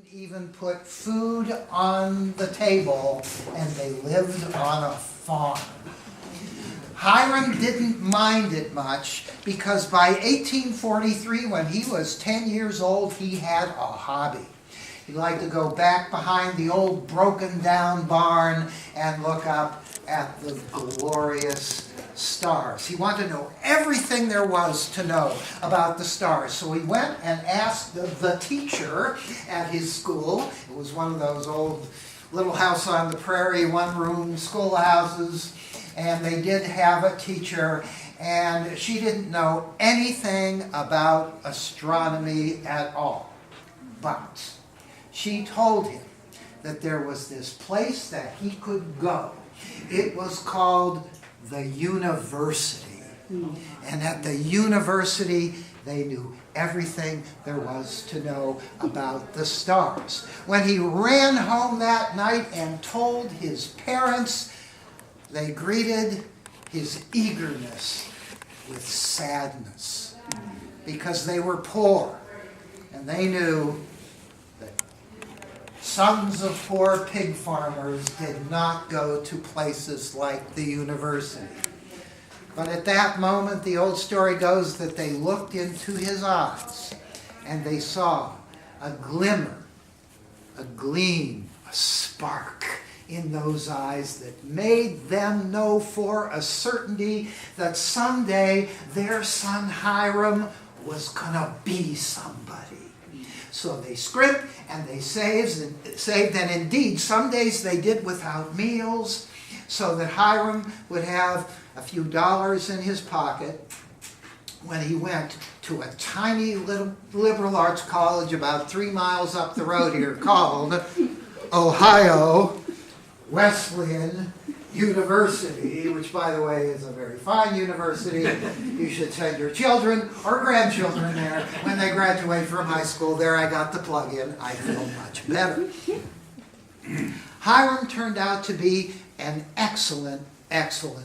Even put food on the table, and they lived on a farm. Hiram didn't mind it much because by 1843, when he was 10 years old, he had a hobby. He liked to go back behind the old broken down barn and look up at the glorious stars. He wanted to know everything there was to know about the stars. So he went and asked the teacher at his school. It was one of those old little house on the prairie, one-room schoolhouses. And they did have a teacher, and she didn't know anything about astronomy at all. But she told him that there was this place that he could go. It was called the university. And at the university, they knew everything there was to know about the stars. When he ran home that night and told his parents, they greeted his eagerness with sadness because they were poor and they knew that sons of poor pig farmers did not go to places like the university. But at that moment, the old story goes that they looked into his eyes and they saw a glimmer, a gleam, a spark in those eyes that made them know for a certainty that someday their son Hiram was going to be somebody. So they scrimped and they saved, and indeed some days they did without meals, so that Hiram would have a few dollars in his pocket when he went to a tiny little liberal arts college about 3 miles up the road here called Ohio Wesleyan University, which, by the way, is a very fine university. You should send your children or grandchildren there when they graduate from high school. There I got the plug in. I feel much better. Hiram turned out to be an excellent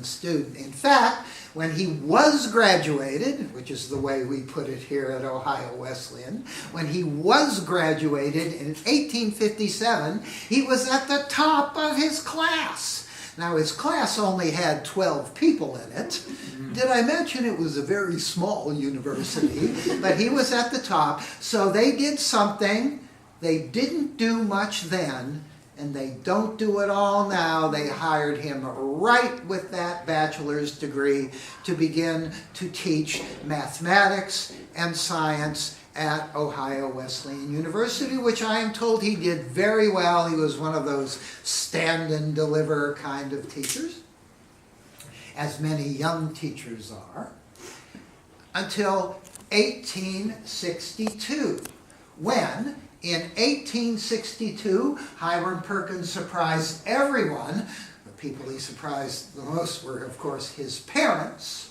student. In fact, when he was graduated, which is the way we put it here at Ohio Wesleyan, when he was graduated in 1857, he was at the top of his class. Now, his class only had 12 people in it. Did I mention it was a very small university? But he was at the top, so they did something they didn't do much then, and they don't do it all now. They hired him right with that bachelor's degree to begin to teach mathematics and science at Ohio Wesleyan University, which I am told he did very well. He was one of those stand and deliver kind of teachers, as many young teachers are, until 1862, when in 1862, Hiram Perkins surprised everyone. The people he surprised the most were, of course, his parents,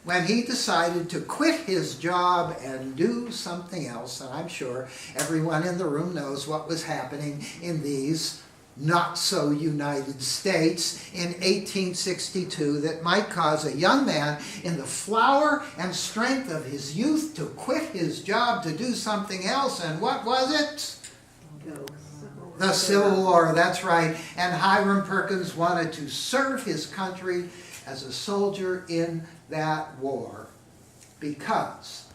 when he decided to quit his job and do something else. And I'm sure everyone in the room knows what was happening in these not-so-United States in 1862 that might cause a young man in the flower and strength of his youth to quit his job to do something else. And what was it? The Civil War, that's right. And Hiram Perkins wanted to serve his country as a soldier in that war because,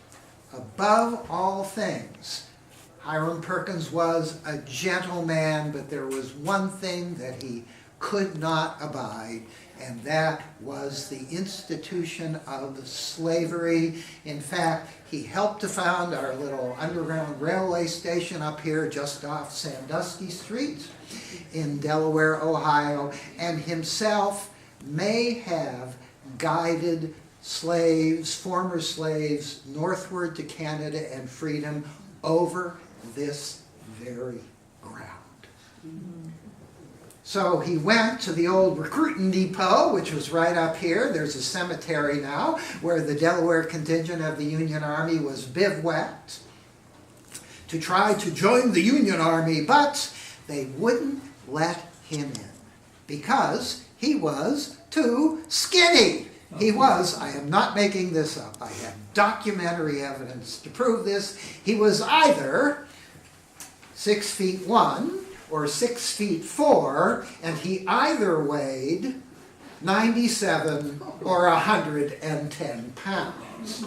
above all things, Hiram Perkins was a gentleman, but there was one thing that he could not abide, and that was the institution of slavery. In fact, he helped to found our little underground railway station up here just off Sandusky Street in Delaware, Ohio, and himself may have guided slaves, former slaves, northward to Canada and freedom over this very ground. So he went to the old recruiting depot, which was right up here. There's a cemetery now where the Delaware contingent of the Union Army was bivouacked to try to join the Union Army, but they wouldn't let him in because he was too skinny. He was, I am not making this up, I have documentary evidence to prove this, he was either 6'1" or 6'4", and he either weighed 97 or 110 pounds.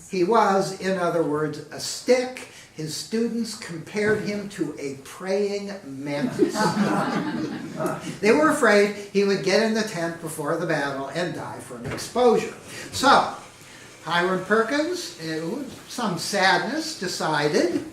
He was, in other words, a stick. His students compared him to a praying mantis. They were afraid he would get in the tent before the battle and die from exposure. So, Hiram Perkins, with some sadness, decided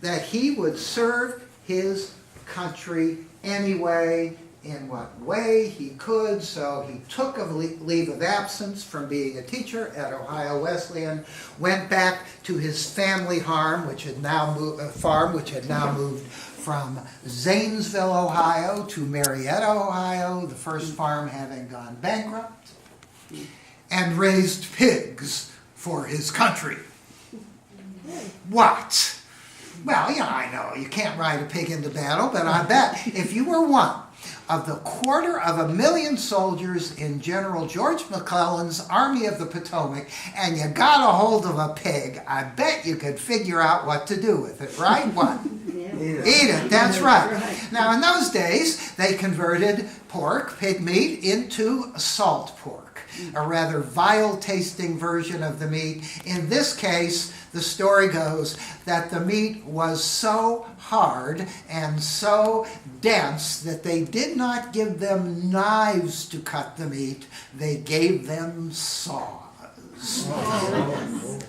that he would serve his country anyway, in what way he could. So he took a leave of absence from being a teacher at Ohio Wesleyan, went back to his family farm, which had now moved from Zanesville, Ohio to Marietta, Ohio, the first farm having gone bankrupt, and raised pigs for his country. What? Well, yeah, I know, you can't ride a pig into battle, but I bet if you were one of the 250,000 soldiers in General George McClellan's Army of the Potomac, and you got a hold of a pig, I bet you could figure out what to do with it, right? What? Eat it, that's right. Now, in those days, they converted pork, pig meat, into salt pork, a rather vile-tasting version of the meat. In this case, the story goes that the meat was so hard and so dense that they did not give them knives to cut the meat, they gave them saws.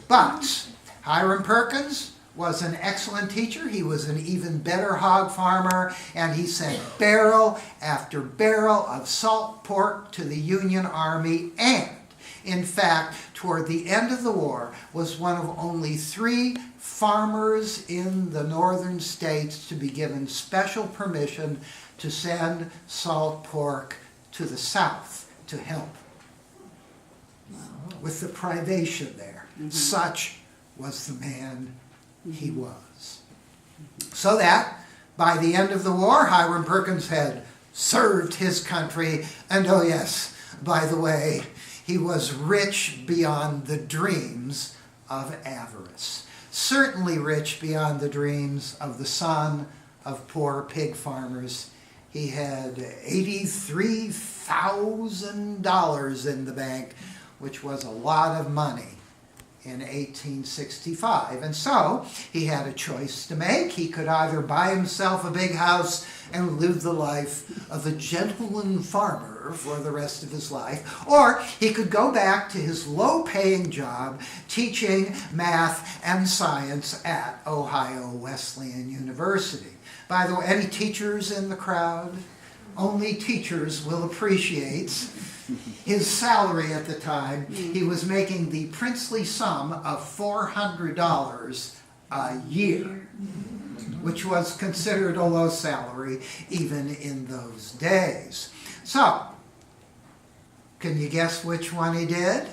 But Hiram Perkins was an excellent teacher. He was an even better hog farmer, and he sent barrel after barrel of salt pork to the Union Army, and in fact, toward the end of the war, was one of only 3 farmers in the northern states to be given special permission to send salt pork to the south to help with the privation there. Such was the man he was. So that, by the end of the war, Hiram Perkins had served his country, and oh yes, by the way, he was rich beyond the dreams of avarice. Certainly rich beyond the dreams of the son of poor pig farmers. He had $83,000 in the bank, which was a lot of money in 1865. And so he had a choice to make. He could either buy himself a big house and live the life of a gentleman farmer for the rest of his life, or he could go back to his low-paying job teaching math and science at Ohio Wesleyan University. By the way, any teachers in the crowd? Only teachers will appreciate his salary at the time. He was making the princely sum of $400 a year, which was considered a low salary even in those days. So, can you guess which one he did?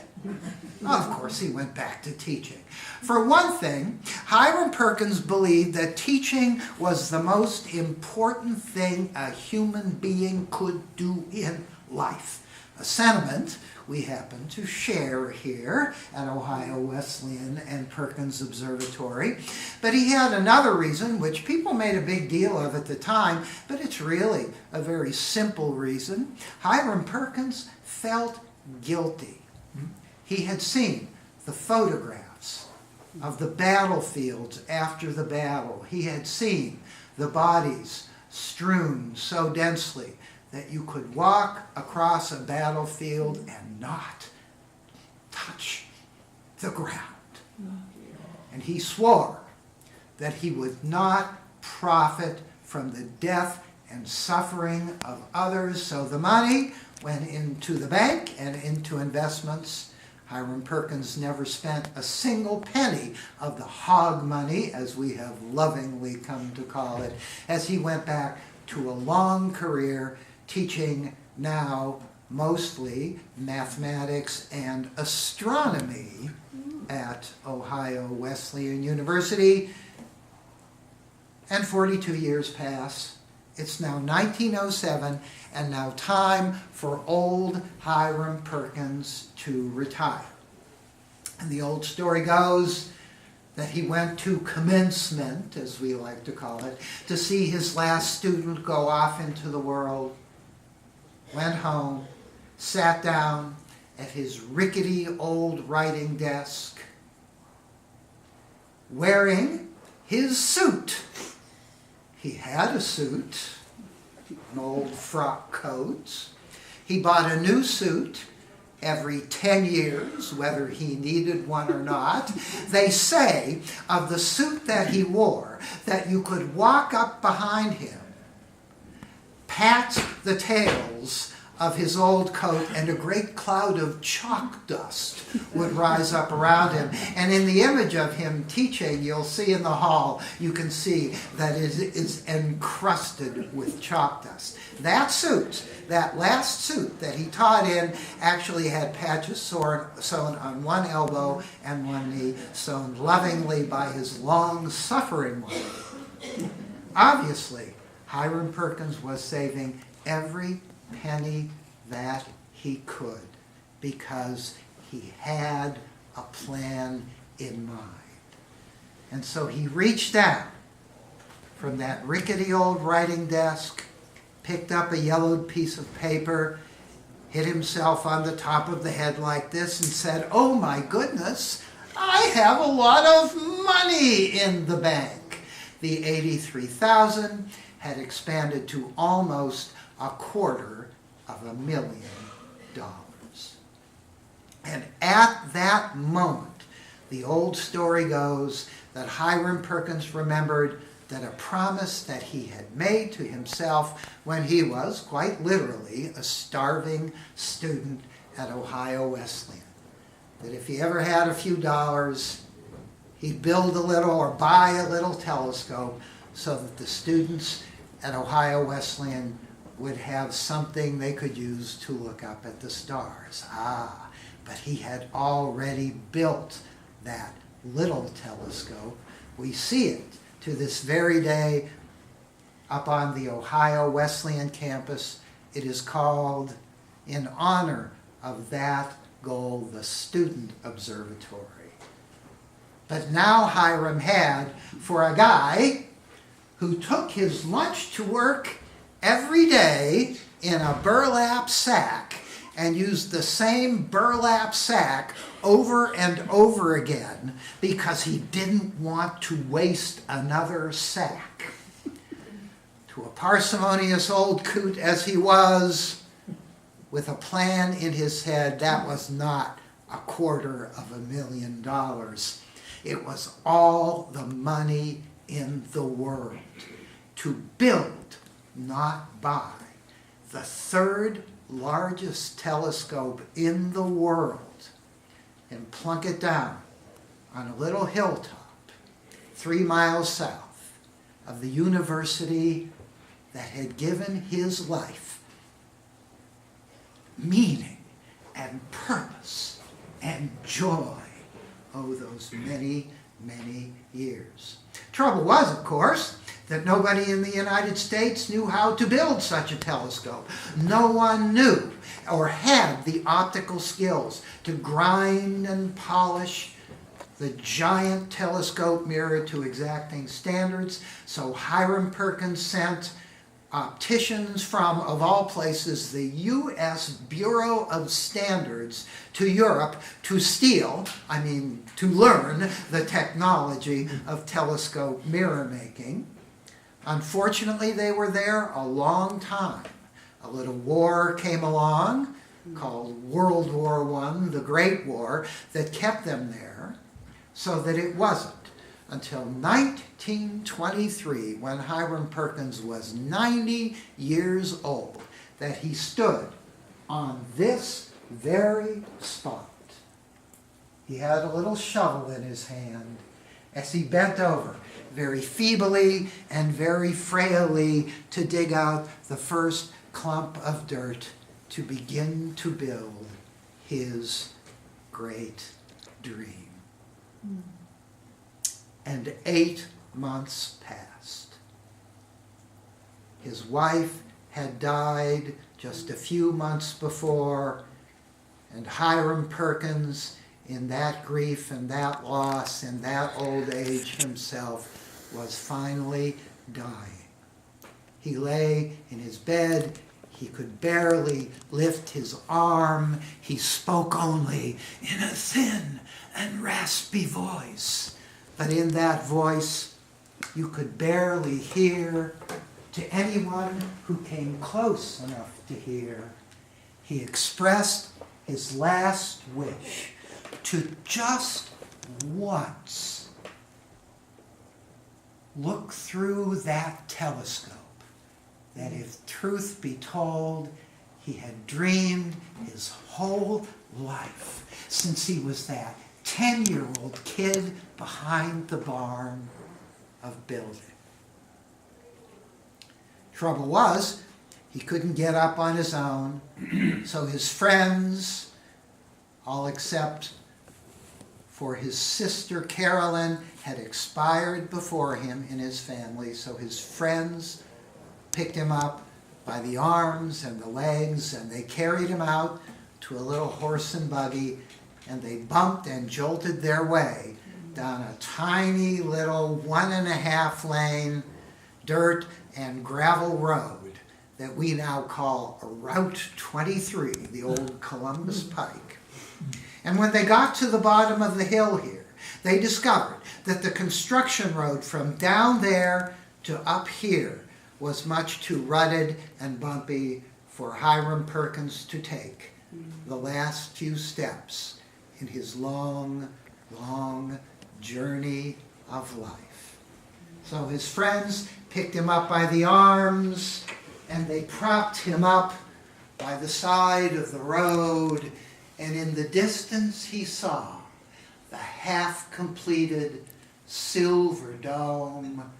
Of course, he went back to teaching. For one thing, Hiram Perkins believed that teaching was the most important thing a human being could do in life. A sentiment we happen to share here at Ohio Wesleyan and Perkins Observatory. But he had another reason, which people made a big deal of at the time, but it's really a very simple reason. Hiram Perkins felt guilty. He had seen the photographs of the battlefields after the battle. He had seen the bodies strewn so densely that you could walk across a battlefield and not touch the ground. And he swore that he would not profit from the death and suffering of others. So the money went into the bank and into investments. Hiram Perkins never spent a single penny of the hog money, as we have lovingly come to call it, as he went back to a long career teaching now mostly mathematics and astronomy at Ohio Wesleyan University. And 42 years pass. It's now 1907, and now time for old Hiram Perkins to retire. And the old story goes that he went to commencement, as we like to call it, to see his last student go off into the world, went home, sat down at his rickety old writing desk, wearing his suit. He had a suit, an old frock coat. He bought a new suit every 10 years, whether he needed one or not. They say of the suit that he wore that you could walk up behind him, pat the tails of his old coat, and a great cloud of chalk dust would rise up around him. And in the image of him teaching, you'll see in the hall, you can see that it is encrusted with chalk dust. That suit, that last suit that he taught in, actually had patches sewn on one elbow and one knee, sewn lovingly by his long-suffering wife. Obviously, Hiram Perkins was saving every penny that he could because he had a plan in mind. And so he reached down from that rickety old writing desk, picked up a yellowed piece of paper, hit himself on the top of the head like this and said, "Oh my goodness, I have a lot of money in the bank." The 83,000 had expanded to almost $250,000. And at that moment, the old story goes that Hiram Perkins remembered that a promise that he had made to himself when he was, quite literally, a starving student at Ohio Wesleyan. That if he ever had a few dollars, he'd build a little or buy a little telescope so that the students at Ohio Wesleyan would have something they could use to look up at the stars. But he had already built that little telescope. We see it to this very day up on the Ohio Wesleyan campus. It is called, in honor of that goal, the Student Observatory. But now Hiram had, for a guy who took his lunch to work every day in a burlap sack and used the same burlap sack over and over again because he didn't want to waste another sack. To a parsimonious old coot as he was, with a plan in his head, that was not $250,000. It was all the money in the world to build, not buy, the third largest telescope in the world and plunk it down on a little hilltop 3 miles south of the university that had given his life meaning and purpose and joy, those many, many years. Trouble was, of course, that nobody in the United States knew how to build such a telescope. No one knew or had the optical skills to grind and polish the giant telescope mirror to exacting standards. So Hiram Perkins sent opticians from, of all places, the U.S. Bureau of Standards to Europe to to learn the technology of telescope mirror making. Unfortunately, they were there a long time. A little war came along called World War I, the Great War, that kept them there, so that it wasn't until 1923, when Hiram Perkins was 90 years old, that he stood on this very spot. He had a little shovel in his hand as he bent over, very feebly and very frailly, to dig out the first clump of dirt to begin to build his great dream. And 8 months passed. His wife had died just a few months before, and Hiram Perkins, in that grief and that loss and that old age himself, was finally dying. He lay in his bed. He could barely lift his arm. He spoke only in a thin and raspy voice. But in that voice, you could barely hear. To anyone who came close enough to hear, he expressed his last wish to just once look through that telescope that, if truth be told, he had dreamed his whole life since he was that 10-year-old kid behind the barn of building. Trouble was, he couldn't get up on his own, so his friends, all except for his sister Carolyn, had expired before him in his family, so his friends picked him up by the arms and the legs, and they carried him out to a little horse and buggy, and they bumped and jolted their way down a tiny little 1.5 lane dirt and gravel road that we now call Route 23, the old Columbus Pike. And when they got to the bottom of the hill here, they discovered that the construction road from down there to up here was much too rutted and bumpy for Hiram Perkins to take the last few steps in his long, long journey of life. So his friends picked him up by the arms, and they propped him up by the side of the road, and in the distance he saw the half-completed silver dome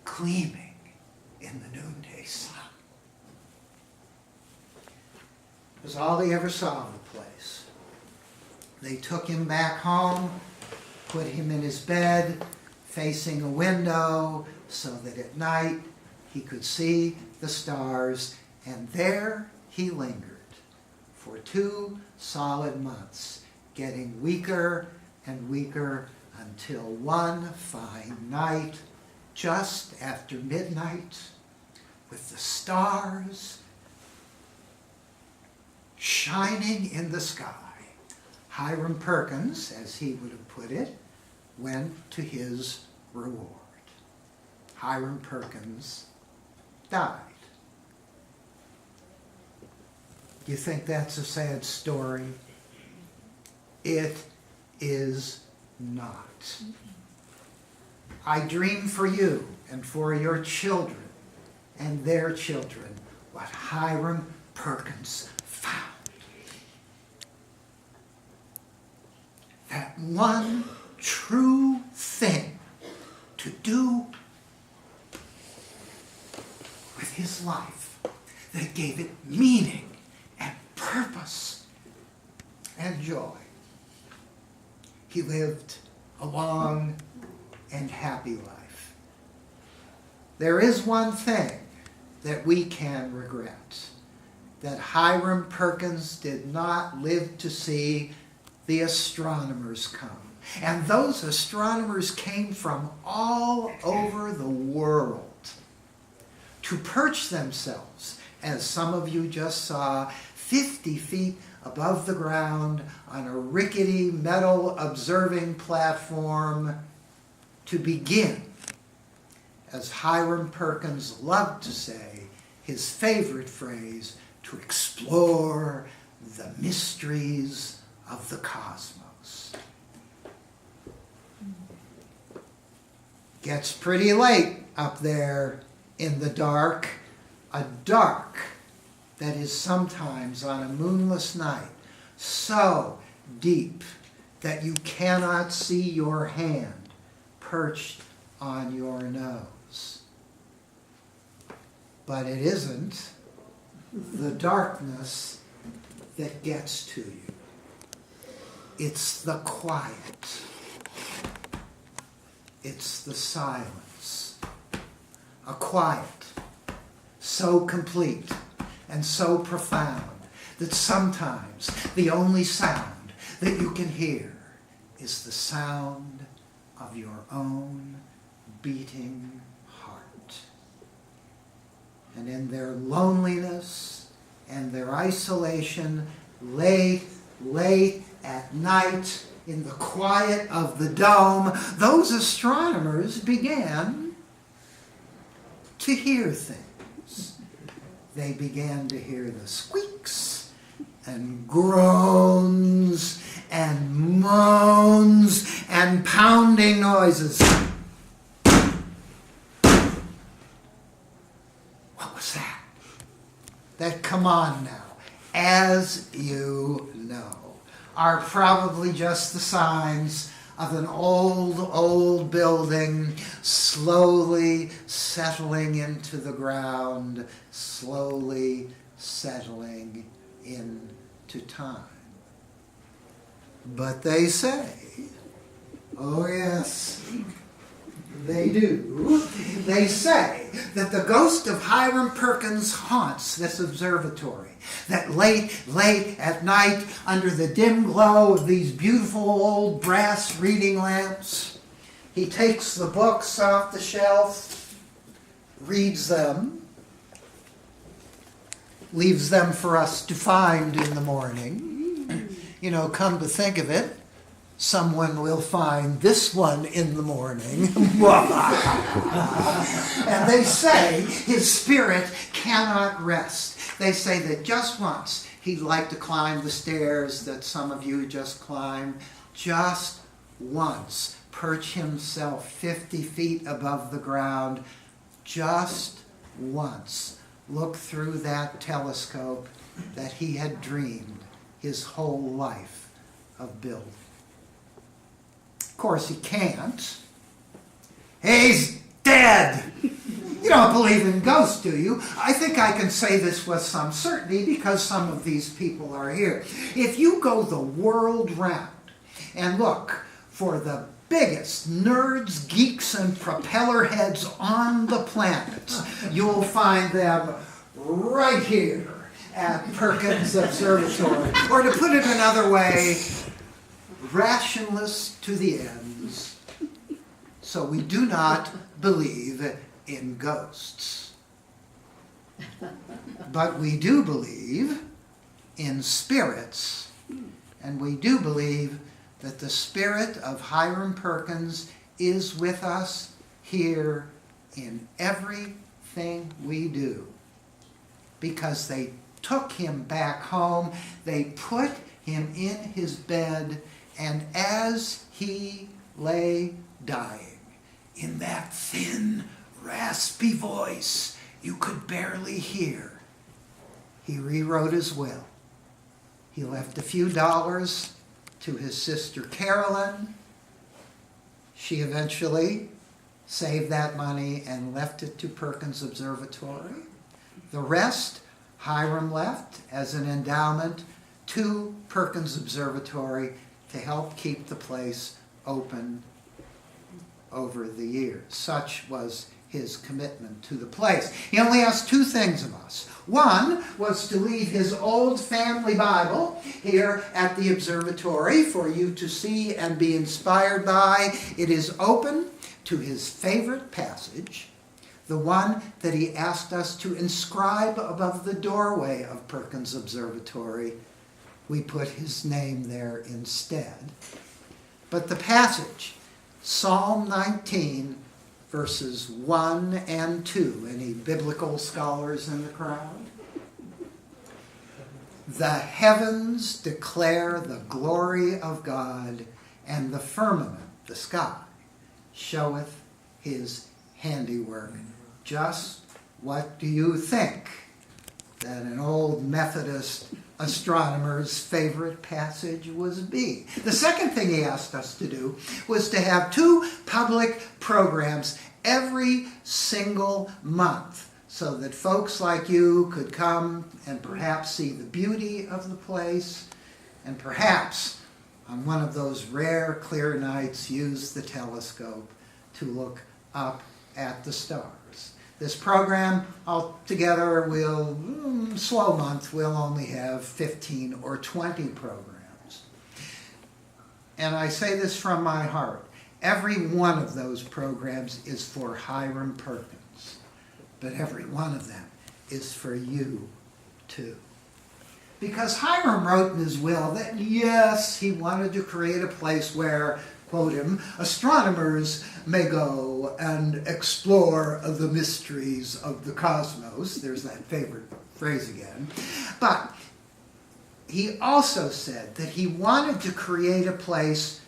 gleaming in the noonday sun. It was all he ever saw of the place. They took him back home, put him in his bed, facing a window, so that at night he could see the stars, and there he lingered for 2 solid months, getting weaker and weaker until one fine night, just after midnight, with the stars shining in the sky, Hiram Perkins, as he would have put it, went to his reward. Hiram Perkins died. You think that's a sad story? It is not. I dream for you and for your children and their children what Hiram Perkins found. That one true thing to do with his life that gave it meaning and purpose and joy. He lived a long and happy life. There is one thing that we can regret, that Hiram Perkins did not live to see the astronomers come. And those astronomers came from all over the world to perch themselves, as some of you just saw, 50 feet above the ground on a rickety metal observing platform to begin, as Hiram Perkins loved to say, his favorite phrase, to explore the mysteries of the cosmos. Gets pretty late up there in the dark, a dark that is sometimes on a moonless night so deep that you cannot see your hand perched on your nose. But it isn't the darkness that gets to you. It's the quiet. It's the silence. A quiet so complete and so profound that sometimes the only sound that you can hear is the sound of your own beating heart. And in their loneliness and their isolation, late at night, in the quiet of the dome, those astronomers began to hear things. They began to hear the squeaks and groans and moans and pounding noises. What was that? That, come on now, as you know, are probably just the signs of an old building slowly settling into the ground, slowly settling into time. But they say, oh yes, they do, they say that the ghost of Hiram Perkins haunts this observatory, that late at night, under the dim glow of these beautiful old brass reading lamps, he takes the books off the shelf, reads them, leaves them for us to find in the morning. You know, come to think of it, someone will find this one in the morning. And they say his spirit cannot rest. They say that just once he'd like to climb the stairs that some of you just climbed, just once perch himself 50 feet above the ground, just once look through that telescope that he had dreamed his whole life of building. Of course, he can't. He's dead. You don't believe in ghosts, do you? I think I can say this with some certainty because some of these people are here. If you go the world round and look for the biggest nerds, geeks, and propeller heads on the planet, you'll find them right here at Perkins Observatory. Or to put it another way, rationalists to the ends. So we do not believe in ghosts. But we do believe in spirits, and we do believe that the spirit of Hiram Perkins is with us here in everything we do. Because they took him back home, they put him in his bed, and as he lay dying, in that thin, raspy voice you could barely hear, he rewrote his will. He left a few dollars to his sister Carolyn. She eventually saved that money and left it to Perkins Observatory. The rest Hiram left as an endowment to Perkins Observatory to help keep the place open over the years. Such was his commitment to the place. He only asked two things of us. One was to leave his old family Bible here at the observatory for you to see and be inspired by. It is open to his favorite passage, the one that he asked us to inscribe above the doorway of Perkins Observatory. We put his name there instead. But the passage, Psalm 19, verses 1 and 2. Any biblical scholars in the crowd? The heavens declare the glory of God, and the firmament, the sky, showeth his handiwork. Just what do you think that an old Methodist astronomer's favorite passage would be? The second thing he asked us to do was to have 2 public programs every single month so that folks like you could come and perhaps see the beauty of the place and perhaps on one of those rare clear nights use the telescope to look up at the stars. This program altogether will, slow month, we'll only have 15 or 20 programs. and I say this from my heart, every one of those programs is for Hiram Perkins, but every one of them is for you too. Because Hiram wrote in his will that yes, he wanted to create a place where, quote him, astronomers may go and explore the mysteries of the cosmos. There's that favorite phrase again. But he also said that he wanted to create a place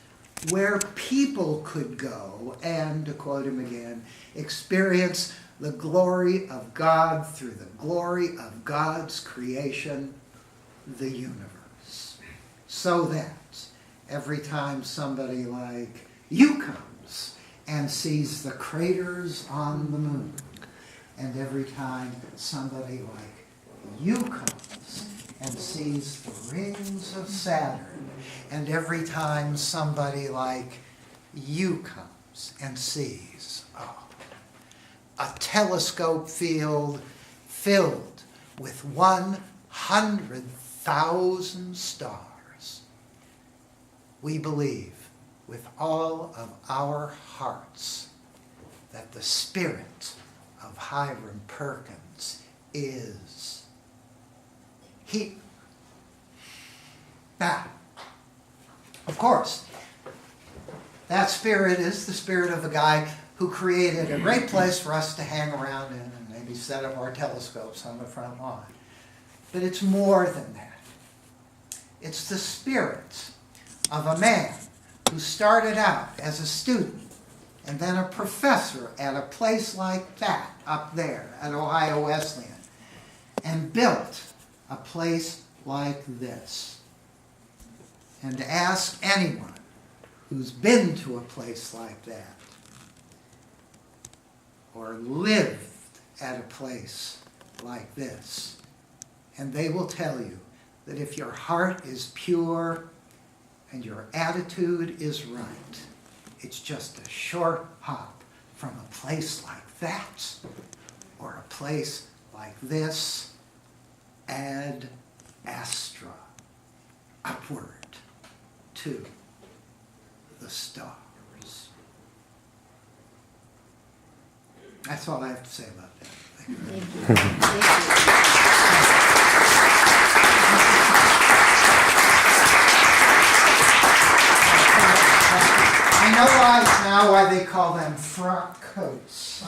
where people could go and, to quote him again, experience the glory of God through the glory of God's creation, the universe. So that every time somebody like you comes and sees the craters on the moon, and every time somebody like you comes and sees the rings of Saturn, and every time somebody like you comes and sees a telescope field filled with 100,000 stars, we believe with all of our hearts that the spirit of Hiram Perkins is here. Now, of course, that spirit is the spirit of a guy who created a great place for us to hang around in and maybe set up our telescopes on the front lawn. But it's more than that. It's the spirit of a man who started out as a student and then a professor at a place like that up there at Ohio Wesleyan, and built a place like this. And to ask anyone who's been to a place like that or lived at a place like this, and they will tell you that if your heart is pure and your attitude is right, it's just a short hop from a place like that or a place like this, ad astra, upward to the stars. That's all I have to say about that. Thank you. I know now why they call them frock coats.